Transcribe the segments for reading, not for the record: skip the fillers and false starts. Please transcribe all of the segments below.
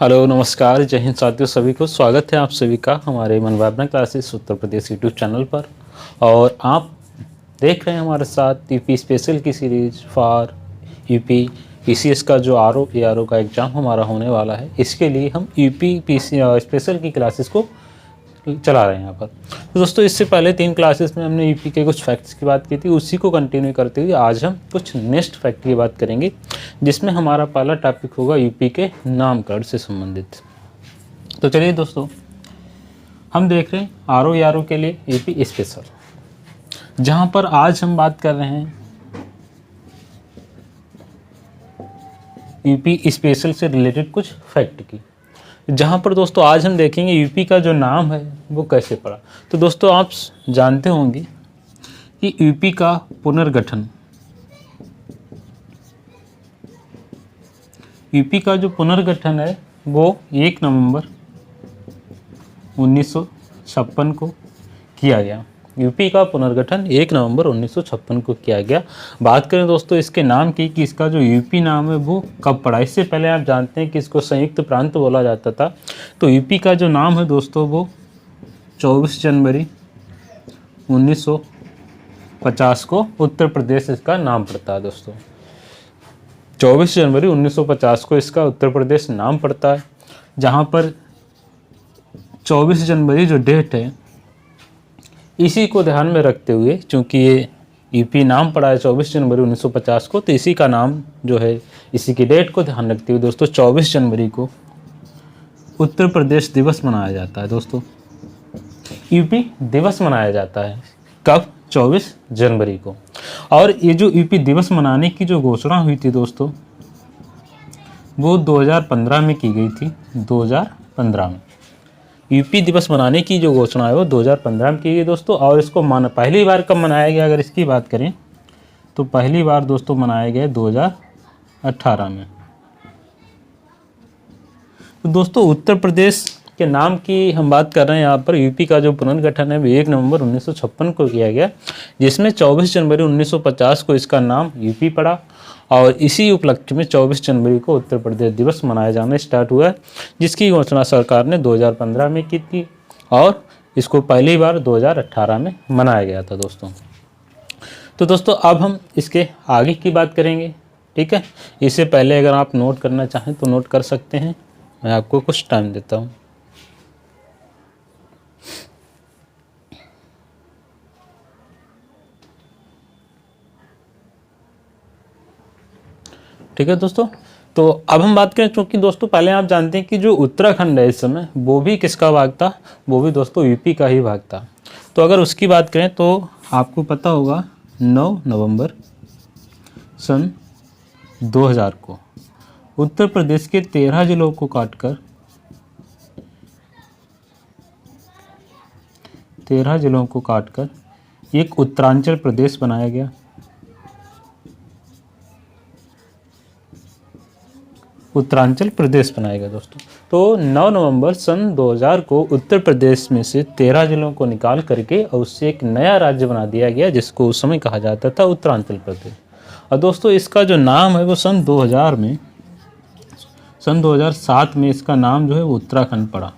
Hello नमस्कार जय हिंद साथियों, सभी को स्वागत है आप सभी का हमारे मनभावना classes Uttar Pradesh YouTube channel पर। और आप देख रहे हैं हमारे साथ यूपी स्पेशल की सीरीज फॉर यूपी पीसीएस का जो आरओ एआरओ का एग्ज़ाम हमारा होने वाला है। इसके लिए हम यूपी पीसी स्पेशल की क्लासेस को चला रहे हैं यहाँ पर। तो दोस्तों, इससे पहले 3 क्लासेस में हमने यूपी के कुछ फैक्ट्स की बात की थी, उसी को कंटिन्यू करते हुए आज हम कुछ नेक्स्ट फैक्ट की बात करेंगे, जिसमें हमारा पहला टॉपिक होगा यूपी के नामकरण से संबंधित। तो चलिए दोस्तों, हम देख रहे हैं आरओ यारो के लिए यूपी स्पेशल, जहाँ पर आज हम बात कर रहे हैं यूपी स्पेशल से रिलेटेड कुछ फैक्ट की, जहाँ पर दोस्तों आज हम देखेंगे यूपी का जो नाम है वो कैसे पड़ा। तो दोस्तों, आप जानते होंगे कि यूपी का पुनर्गठन, यूपी का जो पुनर्गठन है वो 1 नवंबर 1956 को किया गया। यूपी का पुनर्गठन 1 नवंबर 1956 को किया गया। बात करें दोस्तों इसके नाम की, कि इसका जो यूपी नाम है वो कब पड़ा। इससे पहले आप जानते हैं कि इसको संयुक्त प्रांत बोला जाता था। तो यूपी का जो नाम है दोस्तों वो 24 जनवरी 1950 को उत्तर प्रदेश इसका नाम पड़ता है। दोस्तों 24 जनवरी 1950 को इसका उत्तर प्रदेश नाम पड़ता है, जहाँ पर 24 जनवरी जो डेट है इसी को ध्यान में रखते हुए, चूँकि ये यूपी नाम पड़ा है 24 जनवरी 1950 को, तो इसी का नाम जो है, इसी की डेट को ध्यान रखते हुए दोस्तों 24 जनवरी को उत्तर प्रदेश दिवस मनाया जाता है। दोस्तों यूपी दिवस मनाया जाता है कब? 24 जनवरी को। और ये जो यूपी दिवस मनाने की जो घोषणा हुई थी दोस्तों, वो 2015 में की गई थी। 2015 में यूपी दिवस मनाने की जो घोषणा है वो 2015 में की गई दोस्तों। और इसको पहली बार कब मनाया गया, अगर इसकी बात करें तो पहली बार दोस्तों मनाया गया 2018 में। तो दोस्तों उत्तर प्रदेश के नाम की हम बात कर रहे हैं यहाँ पर। यूपी का जो पुनर्गठन है वो 1 नवंबर 1956 को किया गया, जिसमें 24 जनवरी 1950 को इसका नाम यूपी पड़ा। और इसी उपलक्ष्य में 24 जनवरी को उत्तर प्रदेश दिवस मनाया जाना स्टार्ट हुआ है, जिसकी घोषणा सरकार ने 2015 में की थी और इसको पहली बार 2018 में मनाया गया था दोस्तों। तो दोस्तों अब हम इसके आगे की बात करेंगे, ठीक है। इससे पहले अगर आप नोट करना चाहें तो नोट कर सकते हैं, मैं आपको कुछ टाइम देता हूँ। ठीक है दोस्तों, तो अब हम बात करें, क्योंकि दोस्तों पहले आप जानते हैं कि जो उत्तराखंड है इस समय वो भी किसका भाग था, वो भी दोस्तों यूपी का ही भाग था। तो अगर उसकी बात करें तो आपको पता होगा 9 नवंबर सन 2000 को उत्तर प्रदेश के 13 जिलों को काटकर 13 जिलों को काटकर एक उत्तरांचल प्रदेश बनाया गया। उत्तरांचल प्रदेश बनाएगा दोस्तों। तो 9 नवंबर सन 2000 को उत्तर प्रदेश में से 13 जिलों को निकाल करके और उससे एक नया राज्य बना दिया गया, जिसको उस समय कहा जाता था उत्तरांचल प्रदेश। और दोस्तों इसका जो नाम है वो सन 2007 में इसका नाम जो है वो उत्तराखंड पड़ा।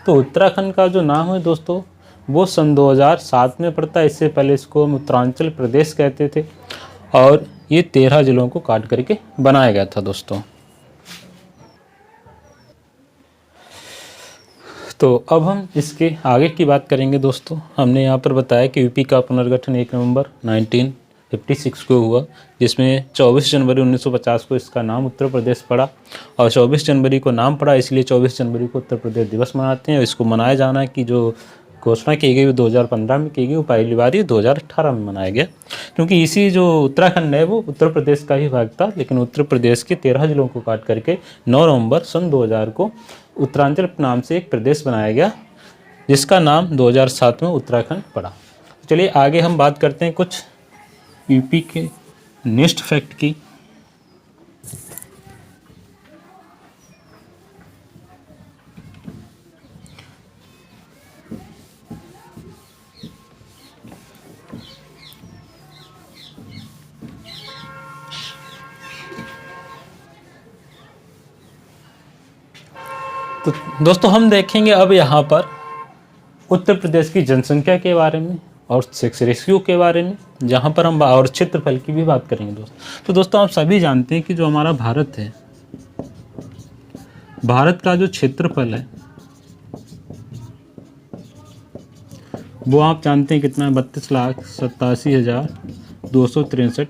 तो उत्तराखंड का जो नाम है दोस्तों वो सन 2007 में पड़ता है। इससे पहले इसको हम उत्तरांचल प्रदेश कहते थे और ये 13 जिलों को काट करके बनाया गया था दोस्तों। तो अब हम इसके आगे की बात करेंगे दोस्तों। हमने यहाँ पर बताया कि यूपी का पुनर्गठन 1 नवंबर 1956 को हुआ, जिसमें 24 जनवरी 1950 को इसका नाम उत्तर प्रदेश पड़ा। और 24 जनवरी को नाम पड़ा, इसलिए 24 जनवरी को उत्तर प्रदेश दिवस मनाते हैं। और इसको मनाया जाना की जो घोषणा की गई वो 2015 में की गई, वो पहली बार ही 2018 में मनाया गया, क्योंकि इसी जो उत्तराखंड है वो उत्तर प्रदेश का ही भाग था। लेकिन उत्तर प्रदेश के 13 जिलों को काट करके 9 नवंबर सन 2000 को उत्तरांचल नाम से एक प्रदेश बनाया गया, जिसका नाम 2007 में उत्तराखंड पड़ा। चलिए आगे हम बात करते हैं कुछ यूपी के नेक्स्ट फैक्ट की। तो दोस्तों हम देखेंगे अब यहाँ पर उत्तर प्रदेश की जनसंख्या के बारे में और सेक्स रेशियो के बारे में, जहाँ पर हम और क्षेत्रफल की भी बात करेंगे दोस्तों। तो दोस्तों आप सभी जानते हैं कि जो हमारा भारत है, भारत का जो क्षेत्रफल है वो आप जानते हैं कितना है, 32,87,263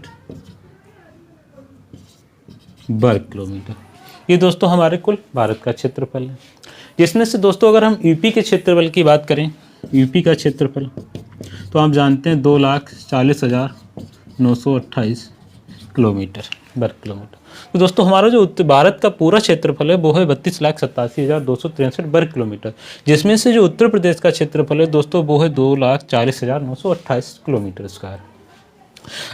वर्ग किलोमीटर। ये दोस्तों हमारे कुल भारत का क्षेत्रफल है, जिसमें से दोस्तों अगर हम यूपी के क्षेत्रफल की बात करें, यूपी का क्षेत्रफल तो आप जानते हैं 2,40,928 किलोमीटर वर्ग किलोमीटर। तो दोस्तों हमारा जो उत्तर भारत का पूरा क्षेत्रफल है वो है 32,87,263 वर्ग किलोमीटर, जिसमें से जो उत्तर प्रदेश का क्षेत्रफल है दोस्तों वो है 2,40,928 किलोमीटर स्क्वायर।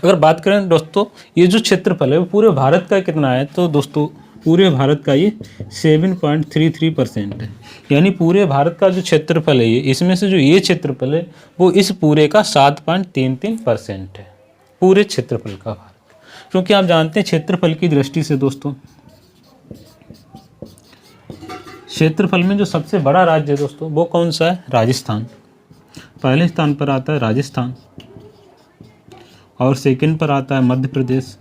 अगर बात करें दोस्तों ये जो क्षेत्रफल है वो पूरे भारत का कितना है, तो दोस्तों पूरे भारत का ये 7.33% है। यानी पूरे भारत का जो क्षेत्रफल है ये, इसमें से जो ये क्षेत्रफल है वो इस पूरे का 7.33% है, पूरे क्षेत्रफल का भारत। क्योंकि आप जानते हैं क्षेत्रफल की दृष्टि से दोस्तों, क्षेत्रफल में जो सबसे बड़ा राज्य है दोस्तों वो कौन सा है, राजस्थान। पहले स्थान पर आता है राजस्थान और सेकंड पर आता है मध्य प्रदेश,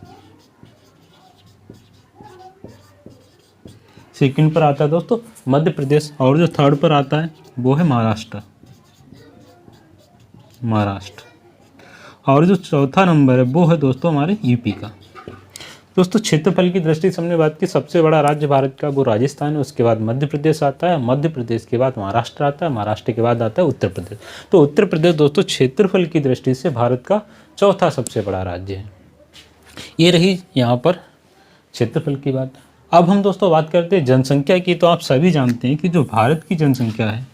सेकंड पर आता है दोस्तों मध्य प्रदेश, और जो थर्ड पर आता है वो है महाराष्ट्र, और जो चौथा नंबर है वो है दोस्तों हमारे यूपी का। दोस्तों क्षेत्रफल की दृष्टि से हमने बात की, सबसे बड़ा राज्य भारत का वो राजस्थान है, उसके बाद मध्य प्रदेश आता है, मध्य प्रदेश के बाद महाराष्ट्र आता है, महाराष्ट्र के बाद आता है उत्तर प्रदेश। तो उत्तर प्रदेश दोस्तों क्षेत्रफल की दृष्टि से भारत का चौथा सबसे बड़ा राज्य है। ये रही यहाँ पर क्षेत्रफल की बात। अब हम दोस्तों बात करते हैं जनसंख्या की। तो आप सभी जानते हैं कि जो भारत की जनसंख्या है,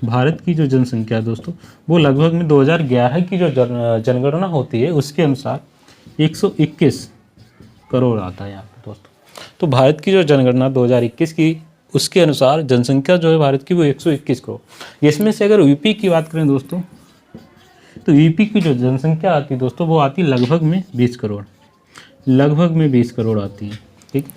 भारत की जो जनसंख्या है दोस्तों वो लगभग में 2011 की जो जनगणना होती है उसके अनुसार 121 करोड़ आता है यहाँ पर दोस्तों। तो भारत की जो जनगणना 2021 की उसके अनुसार जनसंख्या जो है भारत की वो 121 करोड़। जिसमें से अगर यूपी की बात करें दोस्तों तो यूपी की जो जनसंख्या आती है दोस्तों वो आती है लगभग में 20 करोड़, लगभग में 20 करोड़ आती है, ठीक है,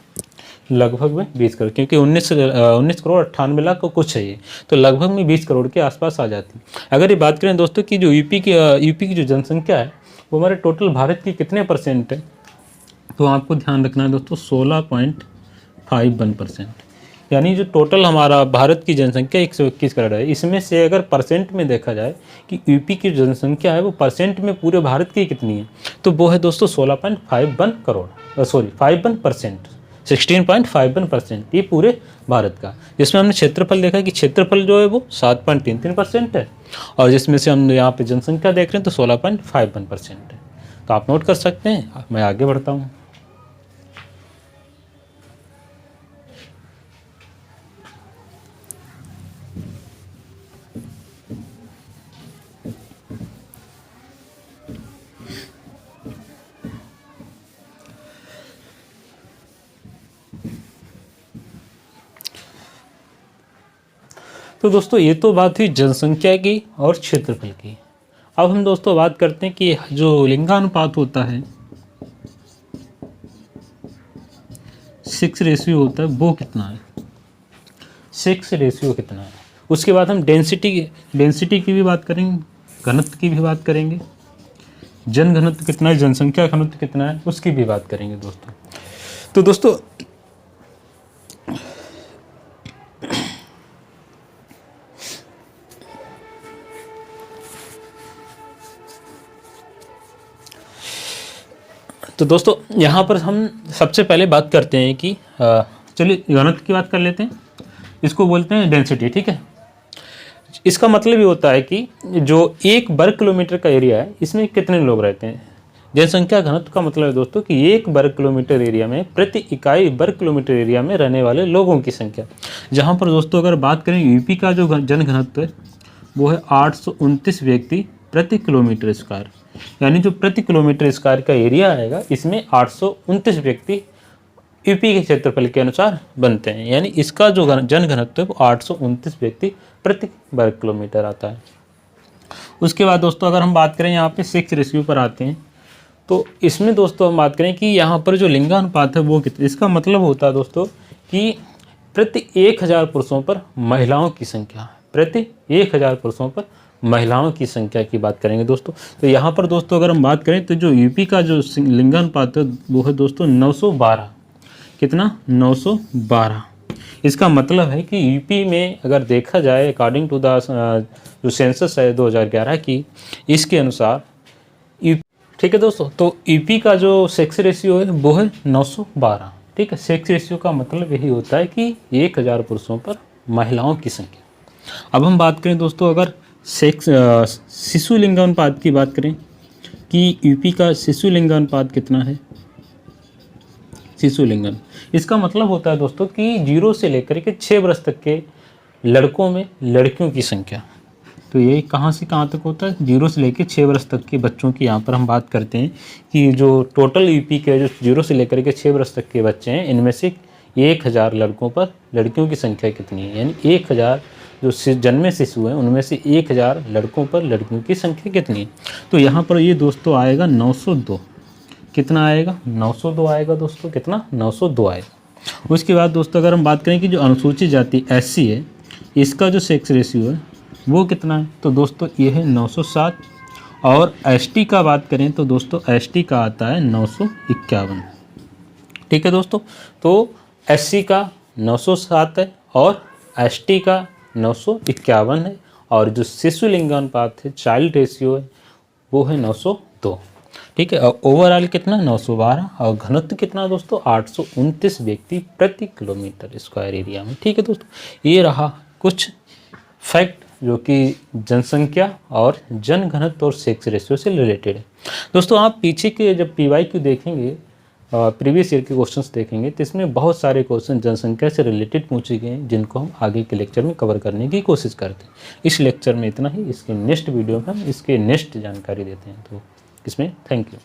लगभग में 20 करोड़, क्योंकि 19 करोड़ 98 लाख को कुछ है ये, तो लगभग में 20 करोड़ के आसपास आ जाती है। अगर ये बात करें दोस्तों कि जो यूपी की जो जनसंख्या है वो हमारे टोटल भारत की कितने परसेंट है, तो आपको ध्यान रखना है दोस्तों 16.51%। यानी जो टोटल हमारा भारत की जनसंख्या 121 करोड़ है, इसमें से अगर परसेंट में देखा जाए कि यूपी की जनसंख्या है वो परसेंट में पूरे भारत की कितनी है, तो वो है दोस्तों 16.51 करोड़, सॉरी 51%, 16.51% ये पूरे भारत का। जिसमें हमने क्षेत्रफल देखा कि क्षेत्रफल जो है वो 7.33% है, और जिसमें से हम यहाँ पे जनसंख्या देख रहे हैं तो 16.51% है। तो आप नोट कर सकते हैं। मैं आगे बढ़ता हूँ। तो दोस्तों ये तो बात हुई जनसंख्या की और क्षेत्रफल की। अब हम दोस्तों बात करते हैं कि जो लिंगानुपात होता है, 6 रेशियो होता है, वो कितना है, 6 रेशियो कितना है। उसके बाद हम डेंसिटी की भी बात करेंगे, घनत्व की भी बात करेंगे, जन घनत्व कितना है, जनसंख्या घनत्व कितना है, उसकी भी बात करेंगे दोस्तों। तो दोस्तों यहाँ पर हम सबसे पहले बात करते हैं कि चलिए घनत्व की बात कर लेते हैं। इसको बोलते हैं डेंसिटी, ठीक है। इसका मतलब ये होता है कि जो 1 वर्ग किलोमीटर का एरिया है इसमें कितने लोग रहते हैं। जनसंख्या घनत्व का मतलब है दोस्तों कि 1 वर्ग किलोमीटर एरिया में प्रति इकाई वर्ग किलोमीटर एरिया में रहने वाले लोगों की संख्या। जहाँ पर दोस्तों अगर बात करें यूपी का जो जन घनत्व है वो है 829 व्यक्ति प्रति किलोमीटर स्क्वायर। यानी जो प्रति किलोमीटर स्क्वायर का एरिया आएगा इसमें 829 व्यक्ति यूपी के क्षेत्रफल के अनुसार बनते हैं। यानी इसका जो जन घनत्व है वो 829 व्यक्ति प्रति वर्ग किलोमीटर आता है। उसके बाद दोस्तों अगर हम बात करें यहाँ पे 6 रेशियो पर आते हैं, तो इसमें दोस्तों हम बात करें कि यहाँ पर जो लिंगानुपात है वो कितना, इसका मतलब होता है दोस्तों कि प्रति 1000 पुरुषों पर महिलाओं की संख्या, प्रति 1000 पुरुषों पर महिलाओं की संख्या की बात करेंगे दोस्तों। तो यहाँ पर दोस्तों अगर हम बात करें तो जो यूपी का जो लिंगानुपात है वो है दोस्तों 912। कितना? 912। इसका मतलब है कि यूपी में अगर देखा जाए अकॉर्डिंग टू द जो सेंसस है 2011 की, इसके अनुसार ठीक है दोस्तों, तो यूपी का जो सेक्स रेशियो है वो है 912। ठीक है, सेक्स रेशियो का मतलब यही होता है कि 1000 पुरुषों पर महिलाओं की संख्या। अब हम बात करें दोस्तों अगर शिशु लिंगानुपात की बात करें कि यूपी का शिशु लिंगानुपात कितना है। शिशु लिंगन, इसका मतलब होता है दोस्तों कि 0 से लेकर के 6 वर्ष तक के लड़कों में लड़कियों की संख्या। तो ये कहाँ से कहाँ तक होता है? 0 से लेकर 6 वर्ष तक के बच्चों की यहाँ पर हम बात करते हैं कि जो टोटल यूपी के जो 0 से लेकर के 6 वर्ष तक के बच्चे हैं, इनमें से 1000 लड़कों पर लड़कियों की संख्या कितनी है, यानी 1000 जो जन्मे शिशु हैं उनमें से 1000 लड़कों पर लड़कियों की संख्या कितनी है। तो यहाँ पर ये दोस्तों आएगा 902। कितना आएगा? 902 आएगा दोस्तों। कितना? 902 आएगा। उसके बाद दोस्तों अगर हम बात करें कि जो अनुसूचित जाति SC है, इसका जो सेक्स रेशियो है वो कितना है, तो दोस्तों ये है 907। और ST का बात करें तो दोस्तों ST का आता है 951। ठीक है दोस्तों, तो SC का 907 है और ST का 951 है, और जो शिशु लिंगानुपात है, चाइल्ड रेशियो है, वो है 902। ठीक है, और ओवरऑल कितना? 912। और घनत्व कितना दोस्तों? 829 व्यक्ति प्रति किलोमीटर स्क्वायर एरिया में। ठीक है दोस्तों, ये रहा कुछ फैक्ट जो कि जनसंख्या और जन घनत्व और सेक्स रेशियो से रिलेटेड है। दोस्तों आप पीछे के जब PYQ देखेंगे, प्रीवियस ईयर के क्वेश्चंस देखेंगे, तो इसमें बहुत सारे क्वेश्चन जनसंख्या से रिलेटेड पूछे गए हैं, जिनको हम आगे के लेक्चर में कवर करने की कोशिश करते हैं। इस लेक्चर में इतना ही। इसके नेक्स्ट वीडियो में हम इसके नेक्स्ट जानकारी देते हैं। तो इसमें थैंक यू।